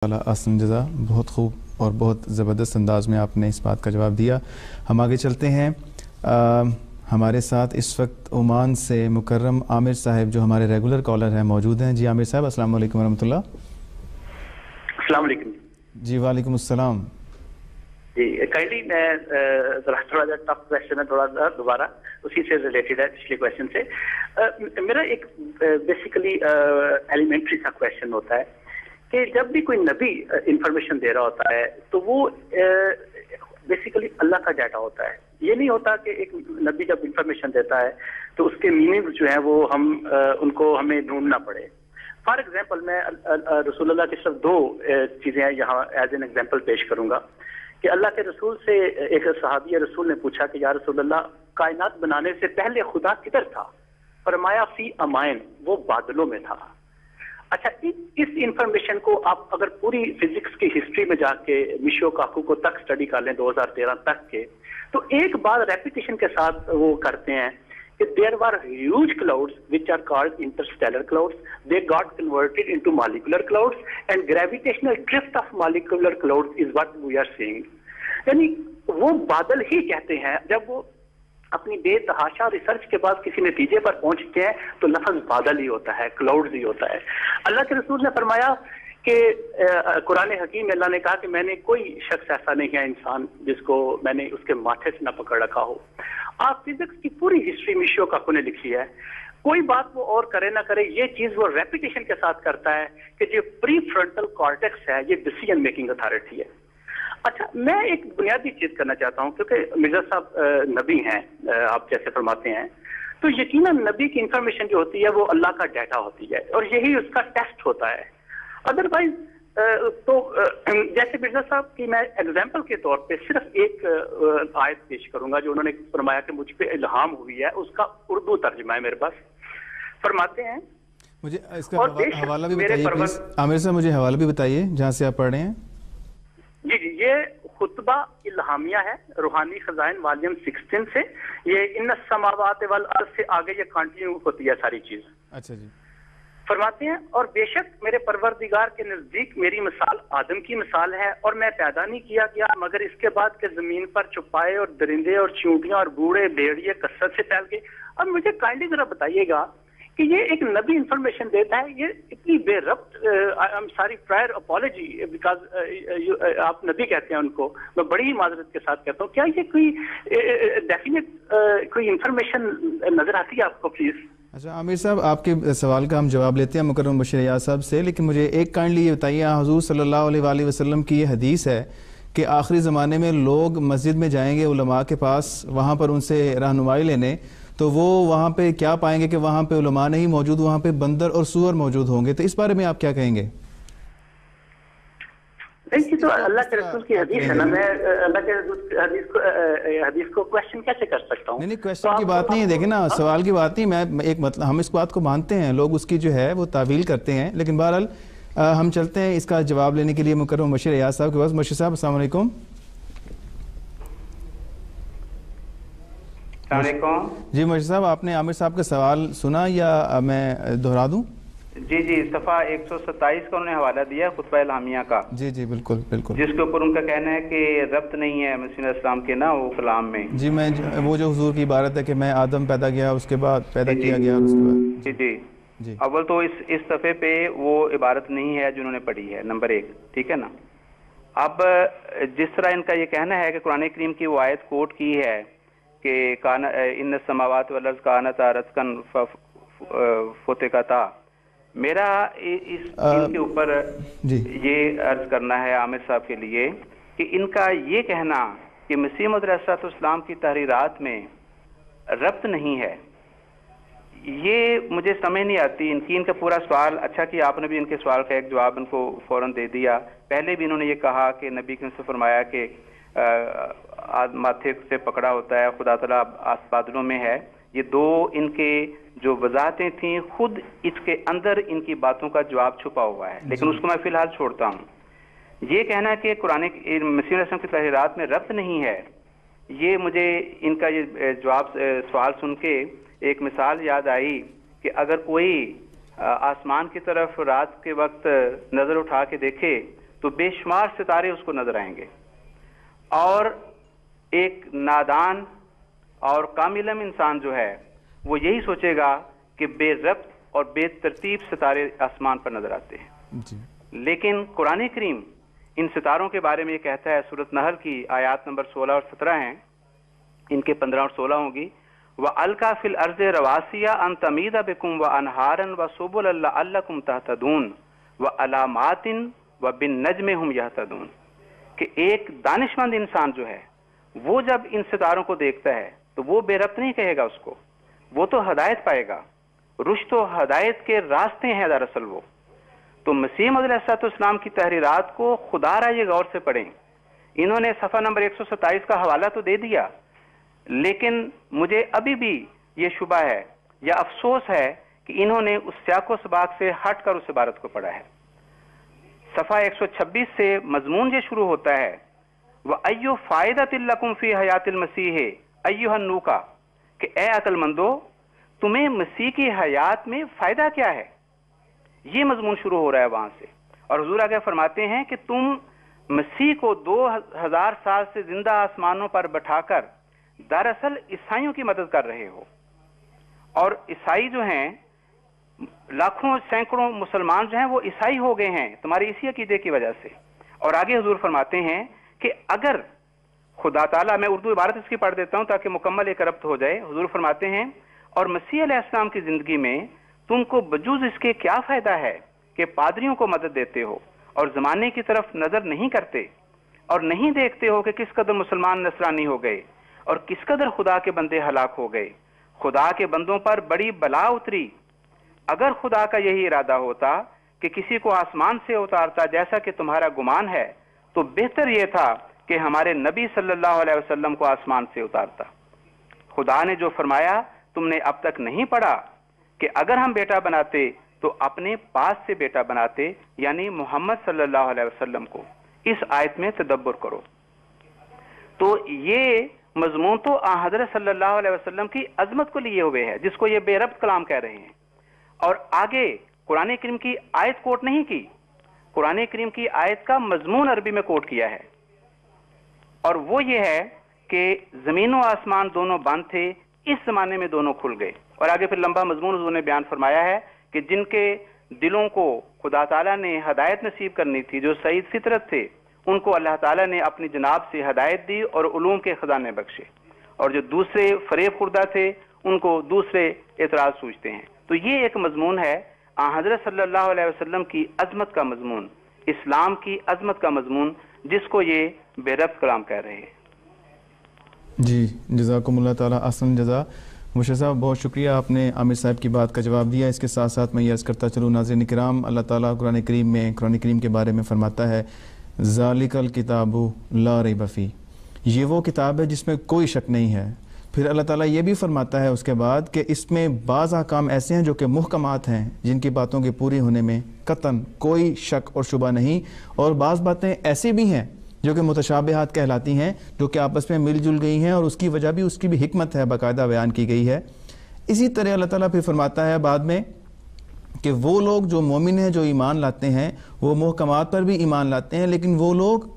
आसन जज़ा, बहुत खूब और बहुत ज़बरदस्त अंदाज में आपने इस बात का जवाब दिया। हम आगे चलते हैं। हमारे साथ इस वक्त ओमान से मुकर्रम आमिर साहब जो हमारे रेगुलर कॉलर हैं मौजूद हैं। जी आमिर साहब, अस्सलाम वालेकुम वरहमतुल्लाह। अस्सलाम वालेकुम। जी वालेकुम अस्सलाम। जी काइंडली मैं थोड़ा सा टफ क्वेश्चन है, थोड़ा सा दोबारा उसी से रिलेटेड है पिछले क्वेश्चन से। मेरा एक बेसिकली एलिमेंट्री सा क्वेश्चन होता है कि जब भी कोई नबी इंफॉर्मेशन दे रहा होता है तो वो बेसिकली अल्लाह का डाटा होता है। ये नहीं होता कि एक नबी जब इंफॉर्मेशन देता है तो उसके मीनिंग जो है वो उनको हमें ढूंढना पड़े। फॉर एग्जांपल मैं रसूलुल्लाह की सिर्फ दो चीजें यहाँ एज एन एग्जांपल पेश करूंगा कि अल्लाह के रसूल से एक सहाबी रसूल ने पूछा कि या रसूलुल्लाह, कायनात बनाने से पहले खुदा किधर था? फरमाया फी अमाइन, वो बादलों में था। अच्छा, इस इंफॉर्मेशन को आप अगर पूरी फिजिक्स की हिस्ट्री में जाके मिशियो काकू को तक स्टडी कर लें 2013 तक के, तो एक बार रेपिटेशन के साथ वो करते हैं कि there were huge clouds which are called interstellar clouds, they got converted into molecular clouds and gravitational drift of molecular clouds is what we are seeing. यानी वो बादल ही कहते हैं। जब वो अपनी बेतहाशा रिसर्च के बाद किसी नतीजे पर पहुंचते हैं तो लफ्ज बादल ही होता है, क्लाउड्स ही होता है। अल्लाह के रसूल ने फरमाया कि कुरान हकीम में अल्लाह ने कहा कि मैंने कोई शख्स ऐसा नहीं है इंसान जिसको मैंने उसके माथे से न पकड़ रखा हो। आप फिजिक्स की पूरी हिस्ट्री मिशियो काकू ने लिखी है। कोई बात वो और करे ना करे, ये चीज वो रेपिटेशन के साथ करता है कि जो प्री फ्रंटल कॉर्टेक्स है ये डिसीजन मेकिंग अथॉरिटी है। अच्छा, मैं एक बुनियादी चीज करना चाहता हूँ क्योंकि मिर्जा साहब नबी हैं, आप जैसे फरमाते हैं, तो यकीनन नबी की इंफॉर्मेशन जो होती है वो अल्लाह का डाटा होती है और यही उसका टेस्ट होता है। अदरवाइज तो जैसे मिर्जा साहब की मैं एग्जांपल के तौर पे सिर्फ एक आयत पेश करूंगा जो उन्होंने फरमाया कि मुझ पे इल्हाम हुई है, उसका उर्दू तर्जुमा है मेरे पास। फरमाते हैं, मुझे इसका हवाला भी बताइए प्लीज। आमिर साहब मुझे हवाला भी बताइए जहाँ से आप पढ़ रहे हैं। जी जी, ये खुतबा इल्हामिया है, रूहानी खजाइन वॉल्यूम 16 से। ये इन समावात वल अर्ज़ से आगे ये कंटिन्यू होती है सारी चीज। अच्छा जी। फरमाते हैं, और बेशक मेरे परवरदिगार के नजदीक मेरी मिसाल आदम की मिसाल है और मैं पैदा नहीं किया गया मगर इसके बाद के जमीन पर चुपाए और दरिंदे और चींटियां और बूढ़े भेड़िए कसरत से फैल गए। अब मुझे काइंडली जरा बताइएगा कि ये एक नबी इंफॉर्मेशन देता है, ये इतनी बेरब्त, I am sorry prior apology because आप नबी कहते हैं उनको, मैं बड़ी ही माजरत के साथ कहता हूँ, क्या ये कोई डेफिनेट कोई इंफॉर्मेशन नजर आती है आपको प्लीज? अच्छा आमिर साहब, आपके सवाल का हम जवाब लेते हैं मुकर्रम बशीर याद साहब से, लेकिन मुझे एक काइंडली ये बताइए, हुजूर सल्लल्लाहु अलैहि वसल्लम की ये हदीस है कि आखिरी ज़माने में लोग मस्जिद में जाएंगे उलमा के पास, वहाँ पर उनसे रहनुमाई लेने, तो वो वहाँ पे क्या पाएंगे कि वहाँ पे उलमा नहीं मौजूद, वहाँ पे बंदर और सूअर मौजूद होंगे। तो इस बारे में आप क्या कहेंगे? नहीं, तो अल्लाह के रसूल की हदीस है ना, मैं अल्लाह के हदीस को क्वेश्चन कैसे कर सकता हूँ? नहीं क्वेश्चन की बात नहीं है, देखे ना, सवाल की बात नहीं। मैं एक मतलब हम इस बात को मानते हैं, लोग उसकी जो है वो तावील करते हैं, लेकिन बहरहाल हम चलते हैं इसका जवाब लेने के लिए मुकर्रम बशीर याद साहब के पास। बशीर साहब अस्सलाम वालेकुम। जी बशीर साहब, आपने आमिर साहब का सवाल सुना या मैं दोहरा दूं? जी जी, सफ़ा 127 का उन्होंने हवाला दिया खुतबा इल्हामिया का। जी जी बिल्कुल बिल्कुल, जिसके ऊपर उनका कहना है कि रब्त नहीं है मसीह अलैहिस्सलाम के ना वो कलाम में। जी मैं वो जो हुजूर की इबारत है कि मैं आदम पैदा किया उसके बाद पैदा किया गया उसके बाद। जी जी जी, अव्वल तो इस सफ़े पे वो इबारत नहीं है जो उन्होंने पढ़ी है, नंबर 1, ठीक है ना। अब जिस तरह इनका ये कहना है कि कुरान करीम की वो आयत कोट की है कि कान इन समावात वल अर्ज़ कानत रज़क़न फुतिक़ता, मेरा इनके ऊपर ये अर्ज करना है आमिर साहब के लिए कि इनका ये कहना कि मसीह मौऊद अलैहिस्सलाम की तहरीरात में रब्त नहीं है, ये मुझे समझ नहीं आती। इनका पूरा सवाल, अच्छा कि आपने भी इनके सवाल का एक जवाब इनको फौरन दे दिया। पहले भी इन्होंने ये कहा कि नबी ने फरमाया कि माथे से पकड़ा होता है, खुदा तआला बादलों में है। ये दो इनके जो वजाहतें थी, खुद इसके अंदर इनकी बातों का जवाब छुपा हुआ है, लेकिन उसको मैं फिलहाल छोड़ता हूँ। ये कहना कि कुरान मसीह अलैहिस्सलाम की तहरीरात में रब्त नहीं है, ये मुझे इनका ये जवाब सवाल सुन के एक मिसाल याद आई कि अगर कोई आसमान की तरफ रात के वक्त नजर उठा के देखे تو بے شمار ستارے اس کو نظر آئیں گے، اور ایک نادان اور کامل علم انسان جو ہے وہ یہی سوچے گا کہ بے ربط اور بے ترتیب ستارے آسمان پر نظر آتے ہیں جی۔ لیکن قرآن کریم ان ستاروں کے بارے میں یہ کہتا ہے، سورۃ نحل کی آیات نمبر 16 اور 17 ہیں، ان کے 15 اور 16 ہوں گی، وَأَلْقَى فِي الْأَرْضِ رَوَاسِيَ أَن تَمِيدَ بِكُمْ وَأَنْهَارًا وَسُبُلًا لَعَلَّكُمْ تَهْتَدُونَ وَعَلَامَاتٍ وَبِالنَّجْمِ هُمْ يَهْتَدُونَ کہ ایک دانشمند انسان جو ہے وہ جب ان ستاروں کو دیکھتا ہے تو وہ بے ربط نہیں کہے گا اس کو، وہ تو ہدایت پائے گا، رشد و ہدایت کے راستے ہیں دراصل وہ۔ تو مسیح موعود علیہ السلام کی تحریرات کو خدا را یہ غور سے پڑھیں۔ انہوں نے صفحہ نمبر 127 کا حوالہ تو دے دیا، لیکن مجھے ابھی بھی یہ شبہ ہے یا افسوس ہے کہ انہوں نے اس سیاق و سباق سے ہٹ کر اس عبارت کو پڑھا ہے۔ صفحہ 126 سے مضمون یہ شروع ہوتا ہے، وَأَيُّ فَائِدَةٍ لَكُمْ فِي حَيَاةِ الْمَسِيحِ أَيُّهَا النُّوقَ کہ اے عقل مندو تمہیں مسیح کی حیات میں فائدہ کیا ہے؟ یہ مضمون شروع ہو رہا ہے وہاں سے، اور حضور آگے فرماتے ہیں کہ تم مسیح کو 2000 سال سے زندہ آسمانوں پر بٹھا کر دراصل عیسائیوں کی مدد کر رہے ہو، اور عیسائی جو ہیں لاکھوں سینکڑوں مسلمان جو ہیں وہ عیسائی ہو گئے ہیں تمہارے اسی عقیدے کی وجہ سے۔ اور آگے حضور فرماتے ہیں کہ اگر خدا تعالیٰ، میں اردو عبارت اس کی پڑھ دیتا ہوں تاکہ مکمل ایک ربط ہو جائے، حضور فرماتے ہیں اور مسیح علیہ السلام کی زندگی میں تم کو بجوز اس کے کیا فائدہ ہے کہ پادریوں کو مدد دیتے ہو اور زمانے کی طرف نظر نہیں کرتے اور نہیں دیکھتے ہو کہ کس قدر مسلمان نصرانی ہو گئے اور کس قدر خدا کے بندے ہلاک ہو گئے، خدا کے بندوں پر بڑی بلا اتری۔ اگر خدا کا یہی ارادہ ہوتا کہ کسی کو آسمان سے اتارتا جیسا کہ تمہارا گمان ہے تو بہتر یہ تھا کہ ہمارے نبی صلی اللہ علیہ وسلم کو آسمان سے اتارتا۔ خدا نے جو فرمایا تم نے اب تک نہیں پڑھا کہ اگر ہم بیٹا بناتے تو اپنے پاس سے بیٹا بناتے، یعنی محمد صلی اللہ علیہ وسلم کو۔ اس آیت میں تدبر کرو تو یہ مضمون تو حضرت صلی اللہ علیہ وسلم کی عظمت کو لیے ہوئے ہے، جس کو یہ بے ربط کلام کہہ رہے ہیں، اور آگے قرآن کریم کی آیت کوٹ نہیں کی، قرآن کریم کی آیت کا مضمون عربی میں کوٹ کیا ہے، اور وہ یہ ہے کہ زمین و آسمان دونوں بند تھے، اس زمانے میں دونوں کھل گئے۔ اور آگے پھر لمبا مضمون حضور نے بیان فرمایا ہے کہ جن کے دلوں کو خدا تعالیٰ نے ہدایت نصیب کرنی تھی، جو سعید فطرت تھے، ان کو اللہ تعالیٰ نے اپنی جناب سے ہدایت دی اور علوم کے خزانے بخشے، اور جو دوسرے فریب خوردہ تھے ان کو دوسرے اعتراض سوچتے ہیں۔ تو یہ ایک مضمون ہے حضرت صلی اللہ علیہ وسلم کی عظمت کا مضمون، اسلام کی عظمت کا مضمون، جس کو یہ بے ربط کلام کہہ رہے ہیں۔ جی، جزاکم اللہ تعالیٰ احسن جزا۔ مشرف صاحب بہت شکریہ، آپ نے عامر صاحب کی بات کا جواب دیا۔ اس کے ساتھ ساتھ میں یہ عرض کرتا چلوں ناظرین کرام، اللہ تعالیٰ قرآن کریم کے بارے میں فرماتا ہے ذالک الکتاب لا ریب فیہ، یہ وہ کتاب ہے جس میں کوئی شک نہیں ہے۔ پھر اللہ تعالیٰ یہ بھی فرماتا ہے اس کے بعد کہ اس میں بعض احکام ایسے ہیں جو کہ محکمات ہیں، جن کی باتوں کے پوری ہونے میں قطعاً کوئی شک اور شبہ نہیں، اور بعض باتیں ایسی بھی ہیں جو کہ متشابہات کہلاتی ہیں، جو کہ آپس میں مل جل گئی ہیں، اور اس کی وجہ بھی، اس کی بھی حکمت ہے، باقاعدہ بیان کی گئی ہے۔ اسی طرح اللہ تعالیٰ پھر فرماتا ہے بعد میں کہ وہ لوگ جو مومن ہیں، جو ایمان لاتے ہیں، وہ محکمات پر بھی ایمان لاتے ہیں، لیکن وہ لوگ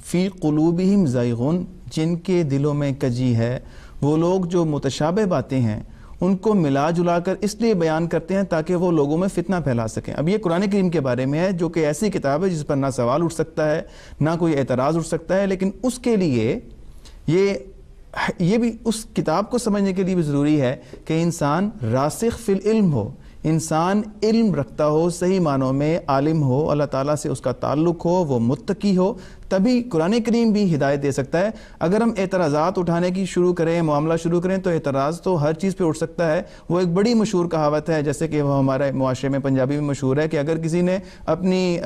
فی قلوبہم زیغون، جن کے دلوں میں کجی ہے، وہ لوگ جو متشابہ باتیں ہیں ان کو ملا جلا کر اس لیے بیان کرتے ہیں تاکہ وہ لوگوں میں فتنہ پھیلا سکیں۔ اب یہ قرآن کریم کے بارے میں ہے، جو کہ ایسی کتاب ہے جس پر نہ سوال اٹھ سکتا ہے، نہ کوئی اعتراض اٹھ سکتا ہے، لیکن اس کے لیے یہ بھی اس کتاب کو سمجھنے کے لیے بھی ضروری ہے کہ انسان راسخ فی العلم ہو، انسان علم رکھتا ہو، صحیح معنوں میں عالم ہو، اللہ تعالیٰ سے اس کا تعلق ہو، وہ متقی ہو، تبھی قرآن کریم بھی ہدایت دے سکتا ہے۔ اگر ہم اعتراضات اٹھانے کی شروع کریں، معاملہ شروع کریں، تو اعتراض تو ہر چیز پہ اٹھ سکتا ہے۔ وہ ایک بڑی مشہور کہاوت ہے، جیسے کہ وہ ہمارے معاشرے میں پنجابی میں مشہور ہے، کہ اگر کسی نے اپنی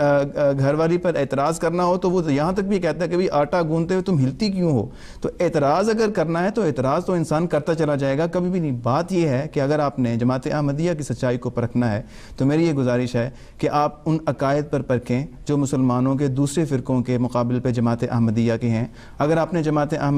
گھر والی پر اعتراض کرنا ہو تو وہ یہاں تک بھی کہتا ہے کہ بھئی آٹا گوندتے ہوئے تم ہلتی کیوں ہو؟ تو اعتراض اگر کرنا ہے تو اعتراض تو انسان کرتا چلا جائے گا، کبھی بھی نہیں۔ بات یہ ہے کہ اگر آپ نے جماعت احمدیہ کی سچائی کو پرکھنا ہے تو میری یہ گزارش ہے کہ آپ ان عقائد پر پرکھیں جو مسلمانوں کے دوسرے فرقوں کے مقابل پہ جماعت احمدیہ کے ہیں۔ اگر آپ نے جماعت احمدیہ